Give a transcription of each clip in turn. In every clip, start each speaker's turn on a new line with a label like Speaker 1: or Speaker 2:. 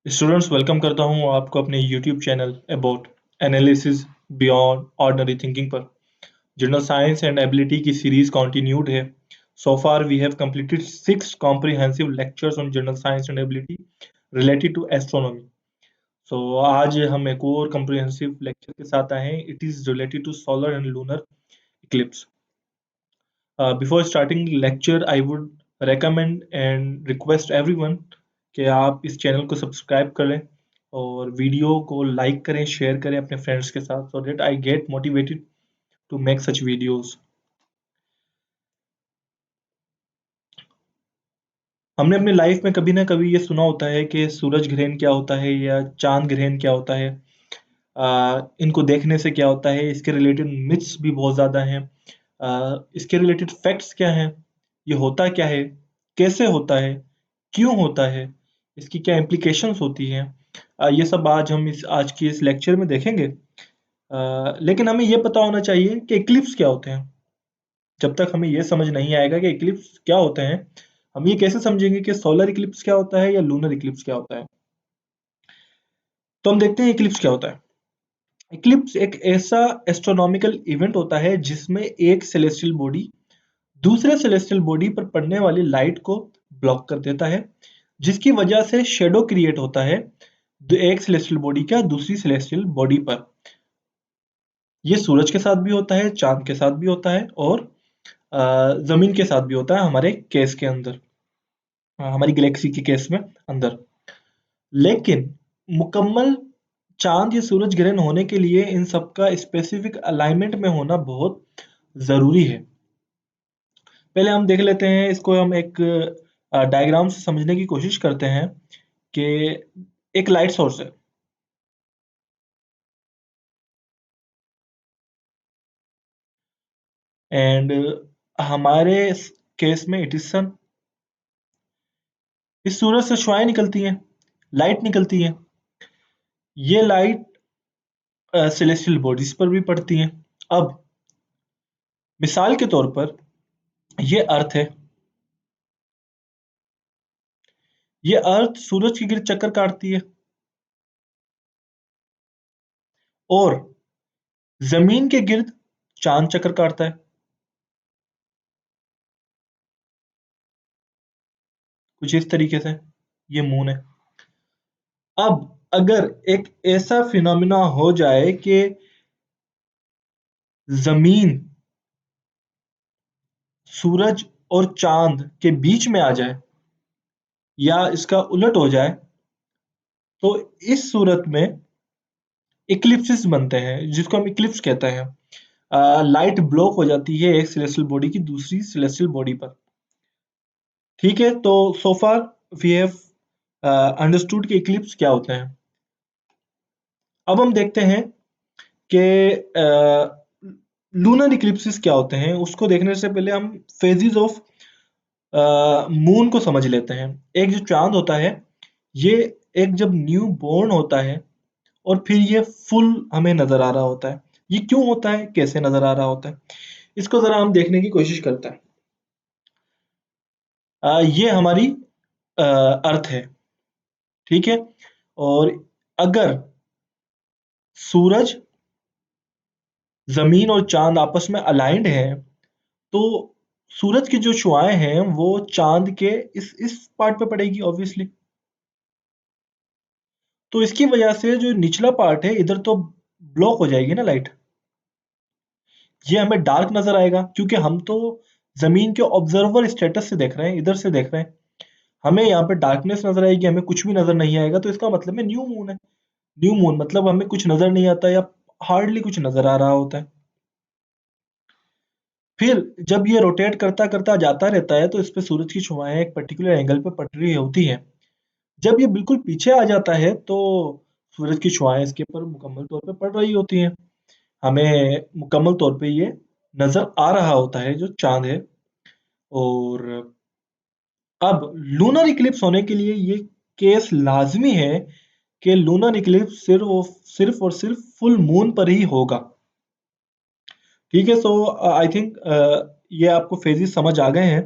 Speaker 1: Students welcome करता हूँ आपको अपने YouTube channel about analysis beyond ordinary thinking पर। जनरल साइंस एंड एबिलिटी की सीरीज कंटिन्यूड है। So far we have completed 6 comprehensive lectures on general science and ability related to astronomy. So आज हम एक और comprehensive लेक्चर के साथ आए हैं। It is related to solar and lunar eclipse. Before starting lecture I would recommend and request everyone कि आप इस चैनल को सब्सक्राइब करें और वीडियो को लाइक करें, शेयर करें अपने फ्रेंड्स के साथ, so that I get motivated to make such videos. हमने अपनी लाइफ में कभी ना कभी ये सुना होता है कि सूरज ग्रहण क्या होता है या चांद ग्रहण क्या होता है। इनको देखने से क्या होता है, इसके रिलेटेड मिथ्स भी बहुत ज़्यादा हैं। इसके रिलेटेड फैक्ट्स क्या हैं, ये होता क्या है, कैसे होता है, क्यों होता है, इसकी क्या इम्प्लीकेशंस होती हैं। ये सब आज हम आज की इस लेक्चर में देखेंगे। लेकिन हमें ये पता होना चाहिए कि इक्लिप्स क्या होते हैं। जब तक हमें ये समझ नहीं आएगा कि इक्लिप्स क्या होते हैं, हम ये कैसे समझेंगे कि सोलर इक्लिप्स क्या होता है या लूनर इक्लिप्स क्या होता है। तो हम देखते हैं इक्लिप्स क्या होता है। इक्लिप्स एक ऐसा एस्ट्रोनॉमिकल इवेंट होता है जिसमें एक सेलेस्टियल बॉडी दूसरे सेलेस्टियल बॉडी पर पड़ने वाली लाइट को ब्लॉक कर देता है, जिसकी वजह से शेडो क्रिएट होता है एक सेलेस्टियल बॉडी का दूसरी सेलेस्टियल बॉडी पर। ये सूरज के साथ भी होता है, चांद के साथ भी होता है और जमीन के साथ भी होता है हमारे केस के अंदर, हमारी गैलेक्सी के केस में अंदर। लेकिन मुकम्मल चांद या सूरज ग्रहण होने के लिए इन सबका स्पेसिफिक अलाइनमेंट में होना बहुत जरूरी है। पहले हम देख लेते हैं इसको, हम एक डायग्राम से समझने की कोशिश करते हैं कि एक लाइट सोर्स है एंड हमारे केस में इट इज सन। इस सूरज से शुआएं निकलती हैं, लाइट निकलती है। ये लाइट सेलेस्टियल बॉडीज पर भी पड़ती हैं। अब मिसाल के तौर पर ये अर्थ है, ये अर्थ सूरज के गिर्द चक्कर काटती है और जमीन के गिर्द चांद चक्कर काटता है, कुछ इस तरीके से। ये मून है। अब अगर एक ऐसा फिनोमिना हो जाए कि जमीन सूरज और चांद के बीच में आ जाए या इसका उलट हो जाए, तो इस सूरत में इक्लिप्सिस बनते हैं, जिसको हम इक्लिप्स कहते हैं। लाइट ब्लॉक हो जाती है एक सेलेस्टियल बॉडी की दूसरी सेलेस्टियल बॉडी पर। ठीक है, तो सो फार वी हैव अंडरस्टूड कि इक्लिप्स क्या होते हैं। अब हम देखते हैं कि लूनर इक्लिप्सिस क्या होते हैं। उसको देखने से पहले हम फेजेस ऑफ मून को समझ लेते हैं। एक जो चांद होता है, ये एक जब न्यू बॉर्न होता है और फिर ये फुल हमें नजर आ रहा होता है। ये क्यों होता है, कैसे नजर आ रहा होता है, इसको जरा हम देखने की कोशिश करते हैं। ये हमारी अर्थ है, ठीक है। और अगर सूरज, जमीन और चांद आपस में अलाइंड हैं, तो सूरज की जो शुआएं हैं वो चांद के इस पार्ट पे पड़ेगी ऑब्वियसली। तो इसकी वजह से जो निचला पार्ट है इधर तो ब्लॉक हो जाएगी ना लाइट। ये हमें डार्क नजर आएगा क्योंकि हम तो जमीन के ऑब्जर्वर स्टेटस से देख रहे हैं, इधर से देख रहे हैं। हमें यहाँ पे डार्कनेस नजर आएगी, हमें कुछ भी नजर नहीं आएगा। तो इसका मतलब है न्यू मून है। न्यू मून मतलब हमें कुछ नजर नहीं आता या हार्डली कुछ नजर आ रहा होता है। फिर जब ये रोटेट करता करता जाता रहता है तो इस पे सूरज की शुआएं एक पर्टिकुलर एंगल पे पड़ रही होती हैं। जब ये बिल्कुल पीछे आ जाता है तो सूरज की शुआएं इसके ऊपर मुकम्मल तौर पे पड़ रही होती हैं। हमें मुकम्मल तौर पे ये नजर आ रहा होता है जो चांद है। और अब लूनर इक्लिप्स होने के लिए ये केस लाजमी है कि लूनर इक्लिप्स सिर्फ और सिर्फ फुल मून पर ही होगा। ठीक है, सो आई थिंक ये आपको फेजेस समझ आ गए हैं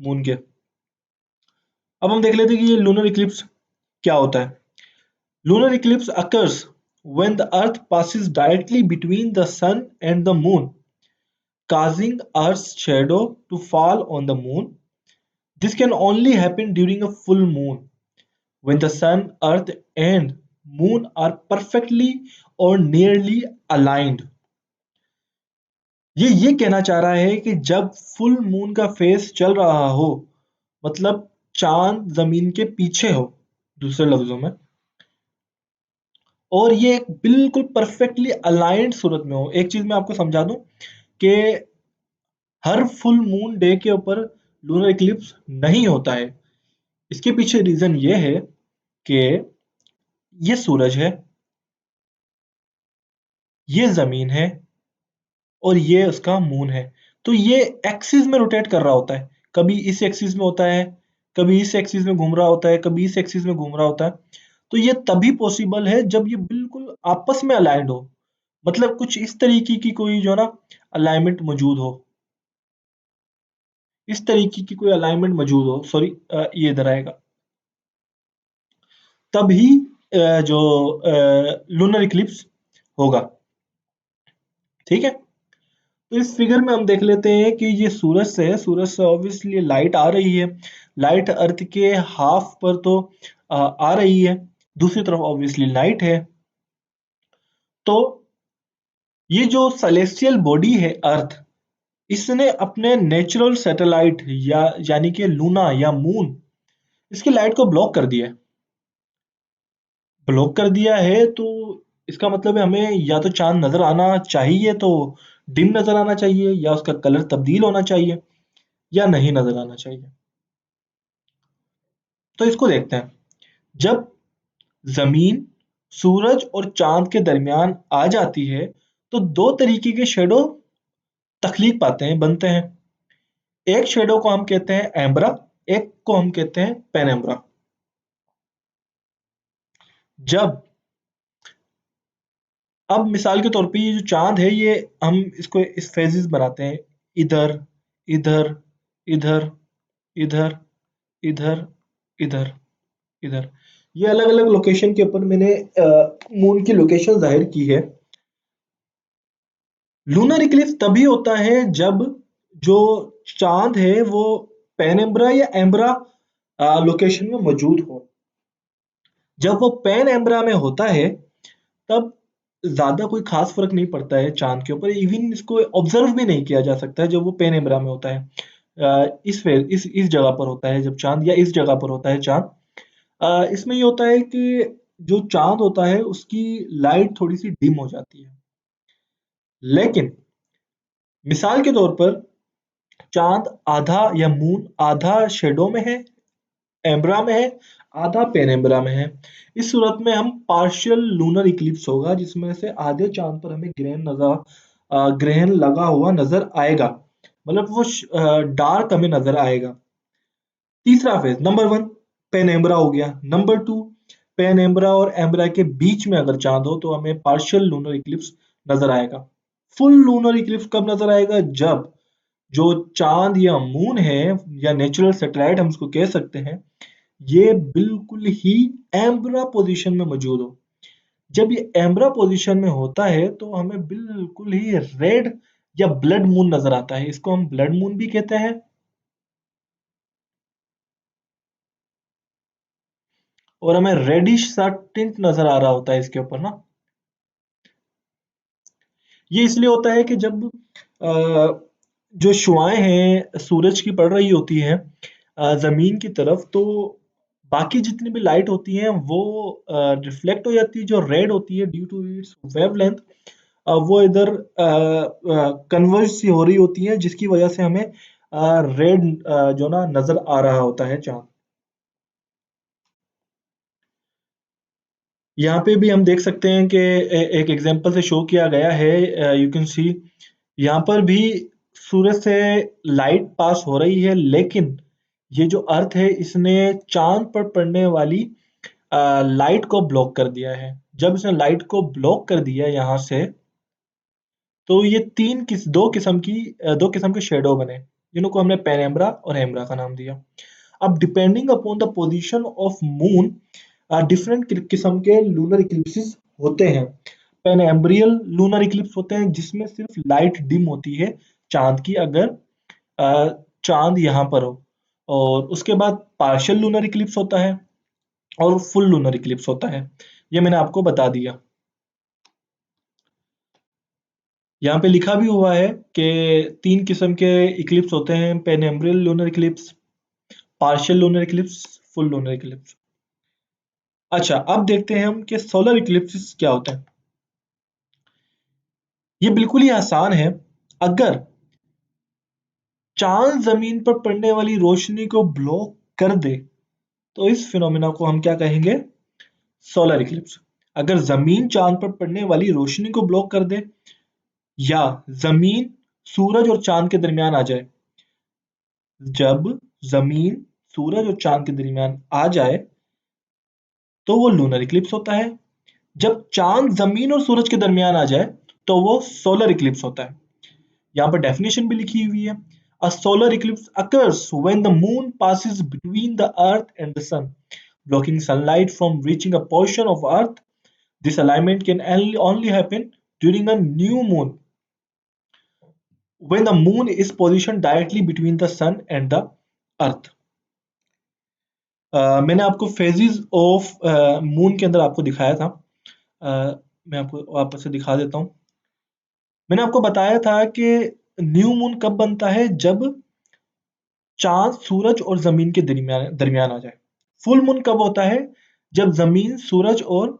Speaker 1: मून के। अब हम देख लेते हैं कि ये लूनर इक्लिप्स क्या होता है। Lunar eclipse occurs when the earth passes directly between the sun and the moon, causing earth's shadow to fall on the moon. This can only happen during a full moon, when the sun, earth and moon are perfectly or nearly aligned. ये कहना चाह रहा है कि जब full moon का face चल रहा हो, मतलब चांद जमीन के पीछे हो, दूसरे लफ्जों में, और ये एक बिल्कुल परफेक्टली अलाइंड सूरत में हो। एक चीज मैं आपको समझा दूं कि हर फुल मून डे के ऊपर लूनर इक्लिप्स नहीं होता है। इसके पीछे रीजन ये है कि ये सूरज है, ये जमीन है और ये उसका मून है। तो ये एक्सिस में रोटेट कर रहा होता है, कभी इस एक्सिस में होता है, कभी इस एक्सिस में घूम रहा होता है, कभी इस एक्सिस में घूम रहा होता है। तो ये तभी पॉसिबल है जब ये बिल्कुल आपस में अलाइंड हो, मतलब कुछ इस तरीके की कोई जो ना अलाइनमेंट मौजूद हो, इस तरीके की कोई अलाइनमेंट मौजूद हो, सॉरी, ये इधर आएगा, तभी जो लूनर इक्लिप्स होगा। ठीक है, तो इस फिगर में हम देख लेते हैं कि ये सूरज से ऑब्वियसली लाइट आ रही है। लाइट अर्थ के हाफ पर तो आ रही है, दूसरी तरफ ऑब्वियसली लाइट है। तो ये जो सेलेस्टियल बॉडी है अर्थ, इसने अपने नेचुरल सैटेलाइट या यानी कि लूना या मून, इसकी लाइट को ब्लॉक कर दिया है। ब्लॉक कर दिया है तो इसका मतलब है हमें या तो चांद नजर आना चाहिए तो डिम नजर आना चाहिए, या उसका कलर तब्दील होना चाहिए, या नहीं नजर आना चाहिए। तो इसको देखते हैं। जब जमीन सूरज और चांद के दरमियान आ जाती है तो दो तरीके के शेडो तख्लीक पाते हैं, बनते हैं। एक शेडो को हम कहते हैं एम्ब्रा, एक को हम कहते हैं पेनेम्ब्रा। जब अब मिसाल के तौर पे ये जो चांद है, ये हम इसको इस फेजेस बनाते हैं, इधर इधर इधर इधर इधर इधर इधर। ये अलग अलग लोकेशन के ऊपर मैंने मून की लोकेशन जाहिर की है। लूनर इक्लिप्स तभी होता है जब जो चांद है वो पेनेम्ब्रा या एम्ब्रा लोकेशन में मौजूद हो। जब वो पेन एम्ब्रा में होता है तब ज्यादा कोई खास फर्क नहीं पड़ता है चांद के ऊपर, इवन इसको ऑब्जर्व भी नहीं किया जा सकता है जब वो पेन एम्ब्रा में होता है। इस जगह पर होता है जब चांद, या इस जगह पर होता है चांद। इसमें ये होता है कि जो चांद होता है उसकी लाइट थोड़ी सी डिम हो जाती है, लेकिन मिसाल के तौर पर चांद आधा या मून आधा शेडो में है, एम्ब्रा में है, आधा पेनेम्ब्रा में है। इस सूरत में हम पार्शियल लूनर इक्लिप्स होगा, जिसमें से आधे चांद पर हमें ग्रहण लगा हुआ नजर आएगा, मतलब वो डार्क हमें नजर आएगा। तीसरा फेज नंबर वन पेनेम्ब्रा हो गया। नंबर टू, पेनेम्ब्रा और एम्ब्रा के बीच में अगर चांद हो तो हमें पार्शियल लूनर इक्लिप्स नजर आएगा। फुल लूनर इक्लिप्स कब नजर आएगा? जब जो चांद या मून है या नेचुरल सैटेलाइट हम इसको कह सकते हैं, ये बिल्कुल ही एम्ब्रा पोजीशन में मौजूद हो। जब ये एम्ब्रा पोजीशन में होता है तो हमें बिल्कुल ही रेड या ब्लड मून नजर आता है, इसको हम ब्लड मून भी कहते हैं। और हमें रेडिश सा टिंट नजर आ रहा होता है इसके ऊपर ना। ये इसलिए होता है कि जब जो शुआएं हैं सूरज की पड़ रही होती हैं जमीन की तरफ, तो बाकी जितनी भी लाइट होती हैं वो रिफ्लेक्ट हो जाती है। जो रेड होती है ड्यू टू इट्स वेवलेंथ, वो इधर कन्वर्ज सी हो रही होती है, जिसकी वजह से हमें रेड जो ना नजर आ रहा होता है चांद। यहाँ पे भी हम देख सकते हैं कि एक एग्जांपल से शो किया गया है, यू कैन सी, यहाँ पर भी सूरज से लाइट पास हो रही है, लेकिन ये जो अर्थ है इसने चांद पर पड़ने वाली लाइट को ब्लॉक कर दिया है। जब इसने लाइट को ब्लॉक कर दिया यहाँ से, तो ये दो किस्म के शेडो बने, जिनको हमने पेनेम्ब्रा और एम्ब्रा का नाम दिया। अब depending upon the position of moon, different किस्म के लूनर इक्लिप्सेस होते हैं। पेनेम्ब्रियल लूनर इक्लिप्स होते हैं जिसमें सिर्फ लाइट डिम होती है चांद की, अगर चांद यहाँ पर हो। और उसके बाद पार्शियल लूनर इक्लिप्स होता है और फुल लूनर इक्लिप्स होता है। ये मैंने आपको बता दिया। यहाँ पे लिखा भी हुआ है कि 3 किस्म के इक्लिप्स होते हैं: penumbral lunar eclipse, partial lunar eclipse, full lunar eclipse. अच्छा, अब देखते हैं हम कि सोलर इक्लिप्स क्या होता है। ये बिल्कुल ही आसान है। अगर चांद जमीन पर पड़ने वाली रोशनी को ब्लॉक कर दे तो इस फिनोमिना को हम क्या कहेंगे? Solar Eclipse. अगर जमीन चांद पर पड़ने वाली रोशनी को ब्लॉक कर दे या जमीन सूरज और चांद के दरमियान आ जाए, जब जमीन सूरज और चांद के दरमियान आ जाए तो वो लूनर इक्लिप्स होता है। जब चांद जमीन और सूरज के दरमियान आ जाए तो वो सोलर इक्लिप्स होता है। यहाँ पर डेफिनेशन भी लिखी हुई है। A solar eclipse occurs when the moon passes between the earth and the sun, blocking sunlight from reaching a portion of earth. This alignment can only happen during a new moon, when the moon is positioned directly between the sun and the earth. मैंने आपको phases of moon के अंदर आपको दिखाया था। मैं आपको वापस से दिखा देता हूँ। मैंने आपको बताया था कि न्यू मून कब बनता है? जब चांद सूरज और जमीन के दरमियान दरमियान आ जाए। फुल मून कब होता है? जब जमीन सूरज और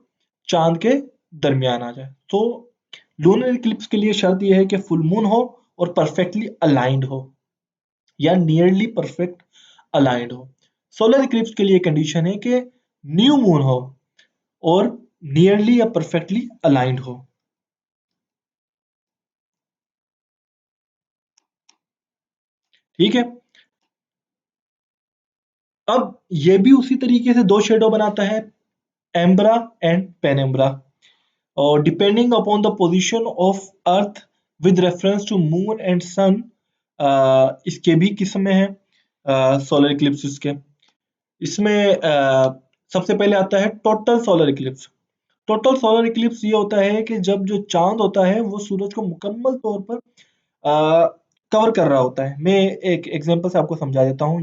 Speaker 1: चांद के दरमियान आ जाए। तो लूनर इक्लिप्स के लिए शर्त यह है कि फुल मून हो और परफेक्टली अलाइंड हो या नियरली परफेक्ट अलाइंड हो। सोलर इक्लिप्स के लिए कंडीशन है कि न्यू मून हो और नियरली या परफेक्टली अलाइंड हो। ठीक है। अब ये भी उसी तरीके से दो शेडो बनाता है, एम्ब्रा एंड पेनेम्ब्रा, और depending upon the position of earth with reference to moon and sun. इसके भी किस्में हैं सोलर इक्लिप्स के। इसमें सबसे पहले आता है total solar Eclipse. Total solar Eclipse ये होता है कि जब जो चांद होता है वो सूरज को मुकम्मल तौर पर कवर कर रहा होता है। मैं एक एग्जांपल से आपको समझा देता हूँ।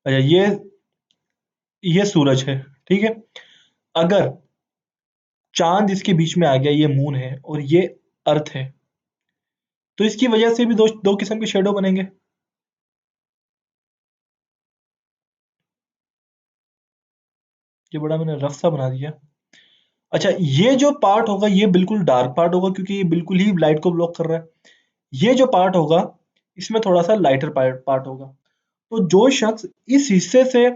Speaker 1: अच्छा, ये सूरज है, ठीक है। अगर चांद इसके बीच में आ गया, ये मून है और ये अर्थ है, तो इसकी वजह से भी दो दो किस्म के शेडो बनेंगे। ये बड़ा मैंने रफ सा बना दिया। अच्छा, ये जो पार्ट होगा ये बिल्कुल डार्क पार्ट होगा क्योंकि ये बिल्कुल ही लाइट को ब्लॉक कर रहा है। ये जो पार्ट होगा इसमें थोड़ा सा लाइटर पार्ट होगा। तो जो शख्स इस हिस्से से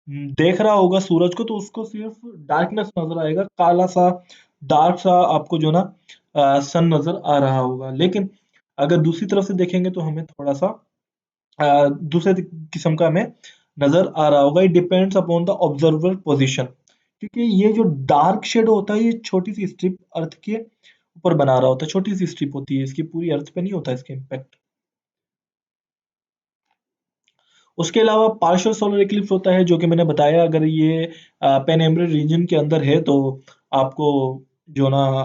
Speaker 1: देख रहा होगा सूरज को तो उसको सिर्फ डार्कनेस नजर आएगा, काला सा डार्क सा आपको जो ना सन नजर आ रहा होगा। लेकिन अगर दूसरी तरफ से देखेंगे तो हमें थोड़ा सा दूसरे किस्म का हमें नजर आ रहा होगा। It depends upon the observer position, क्योंकि ये जो डार्क शेड होता है ये छोटी सी स्ट्रिप अर्थ के ऊपर बना रहा होता है। छोटी सी स्ट्रिप होती है, इसकी पूरी अर्थ पे नहीं होता इसका इम्पैक्ट। उसके अलावा पार्शियल सोलर इक्लिप्स होता है जो कि मैंने बताया। अगर ये पेनिम्ब्रल रीजन के अंदर है तो आपको जो ना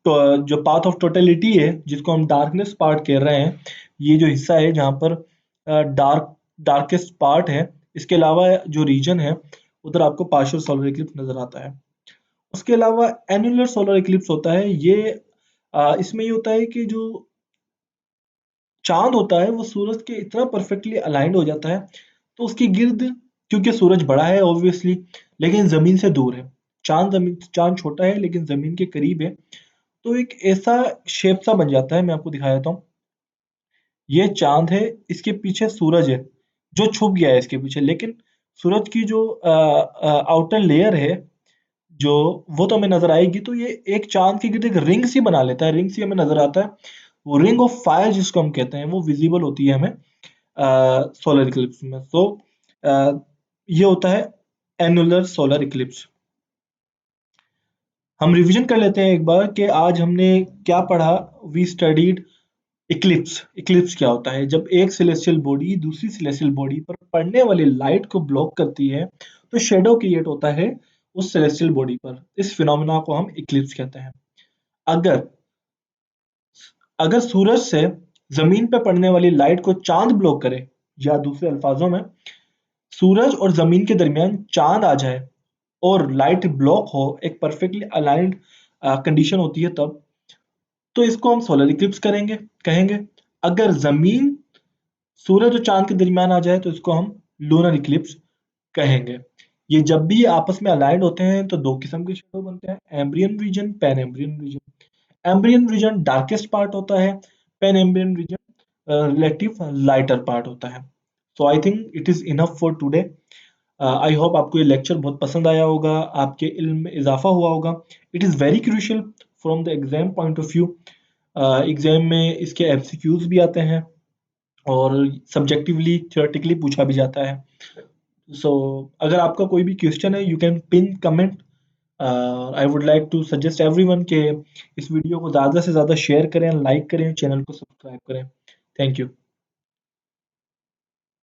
Speaker 1: तो जो पाथ ऑफ टोटलिटी है जिसको हम डार्कनेस पार्ट कह रहे हैं, ये जो हिस्सा है जहाँ पर डार्केस्ट पार्ट है, इसके अलावा जो रीजन है उधर आपको पार्शियल सोलर इक्लिप्स नजर आता है। उसके अलावा एनुलर सोलर इक्लिप्स होता है। ये इसमें ये होता है कि जो चांद होता है वो सूरज के इतना परफेक्टली अलाइंड हो जाता है तो उसके गिर्द, क्योंकि सूरज बड़ा है ऑब्वियसली लेकिन जमीन से दूर है, चांद छोटा है लेकिन जमीन के करीब है, तो एक ऐसा शेप सा बन जाता है। मैं आपको दिखा देता हूँ। ये चांद है, इसके पीछे सूरज है जो छुप गया है इसके पीछे, लेकिन सूरज की जो आउटर लेयर है जो वो तो हमें नजर आएगी। तो ये एक चांद के गिर्द एक रिंग सी बना लेता है, रिंग सी हमें नजर आता है। वो रिंग ऑफ फायर जिसको हम कहते हैं वो विजिबल होती है हमें सोलर इक्लिप्स में। तो ये होता है एनुलर सोलर इक्लिप्स। हम रिवीजन कर लेते हैं एक बार कि आज हमने क्या पढ़ा। We studied Eclipse. इक्लिप्स क्या होता है? जब एक सेलेस्टियल बॉडी दूसरी सेलेस्टियल बॉडी पर पड़ने वाली लाइट को ब्लॉक करती है तो शेडो क्रिएट होता है उस सेलेस्टियल बॉडी पर। इस फिनोमेना को हम इक्लिप्स कहते हैं। अगर अगर सूरज से जमीन पर पड़ने वाली लाइट को चांद ब्लॉक करे, या दूसरे अल्फाजों में सूरज और जमीन के दरमियान चांद आ जाए और लाइट ब्लॉक हो, एक परफेक्टली अलाइंड कंडीशन होती है तब, तो इसको हम सोलर इक्लिप्स कहेंगे। अगर जमीन सूरज और चांद के दरमियान आ जाए तो इसको हम लूनर इक्लिप्स कहेंगे। ये जब भी आपस में अलाइंड होते हैं तो दो किस्म के शेडो बनते हैं, umbral region, penumbral region. Umbral region darkest part होता है, penumbral region relative lighter part होता है। So I think it is enough for today. I hope आपको ये लेक्चर बहुत पसंद आया होगा, आपके इल्म में इजाफा हुआ होगा। It is very crucial from the exam point of view. Exam में इसके एमसीक्यूज भी आते हैं और सब्जेक्टिवली थियोरेटिकली पूछा भी जाता है। सो अगर आपका कोई भी क्वेश्चन है, you can pin comment. I would like to suggest everyone के इस वीडियो को ज़्यादा से ज़्यादा शेयर करें, लाइक करें, चैनल को सब्सक्राइब करें। Thank you.